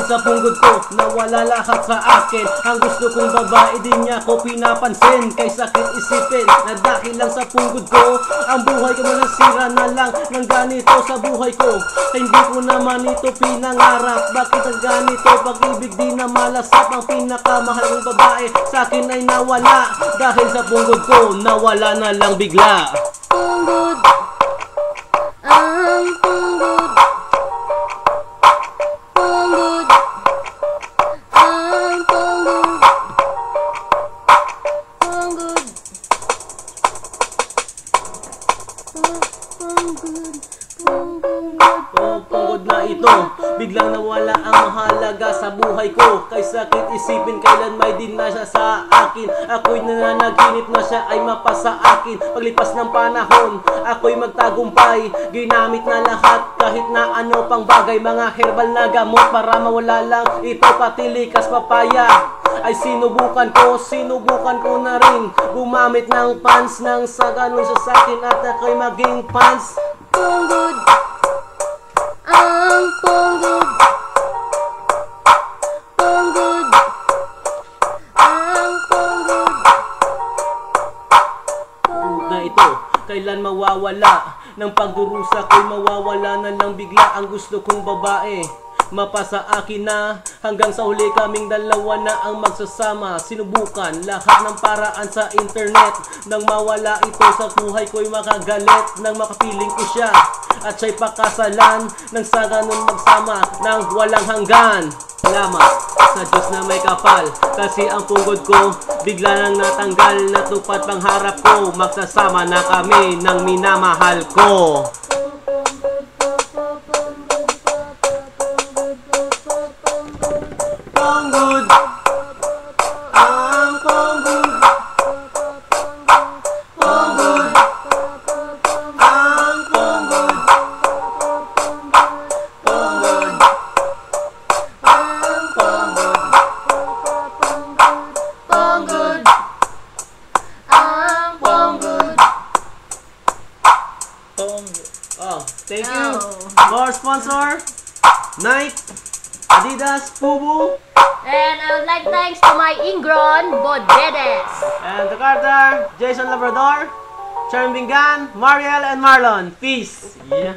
sa punggod ko, nawala lahat sa akin. Ang gusto kong babae, di niya ko pinapansin. Kay sakit isipin, na dahil lang sa punggod ko, ang buhay ko nasira na lang ng ganito sa buhay ko. Hindi ko naman ito pinangarap. Bakit ang ganito? Pag-ibig di na malasap. Ang pinakamahal kong babae sa akin ay nawala. Dahil sa punggod ko, nawala na lang bigla. Punggod, ang punggod, punggod, ang punggod, punggod, punggod, Punggod na ito, biglang nawala ang mahalaga sa buhay ko. Kay sakit isipin, kailan may din na siya sa akin. Ako'y nananaginip na siya ay mapasa akin. Paglipas ng panahon, ako'y magtagumpay. Ginamit na lahat, kahit na ano pang bagay. Mga herbal na gamot para mawala lang ito, pati likas papaya ay sinubukan ko na rin gumamit ng pants nang sa ganun siya sa akin at ako'y maging pants. punggod, ang punggod, punggod, ang punggod, Na ito, kailan mawawala? Ng pagdurusa ko'y mawawala na lang bigla. Ang gusto kong babae mapasa akin na, hanggang sa huli kaming dalawa na ang magsasama. Sinubukan lahat ng paraan sa internet, nang mawala ito sa buhay ko'y makagalit. Nang makapiling ko siya at siya'y pakasalan, nang sa ganun magsama ng walang hanggan. Salamat sa Diyos na may kapal, kasi ang punggod ko bigla nang natanggal. Natupad pangarap ko, magsasama na kami ng minamahal ko. Punggod, ang punggod, punggod, ang punggod, punggod, ang punggod, punggod, ang punggod. Oh, thank you. Oh. Our sponsor, Nike, Adidas, Fubu, And I would like thanks to my Ingron Bodedes. and the Carter, Jason Labrador, Charm Bingan, Mariel, and Marlon. Peace. Yeah.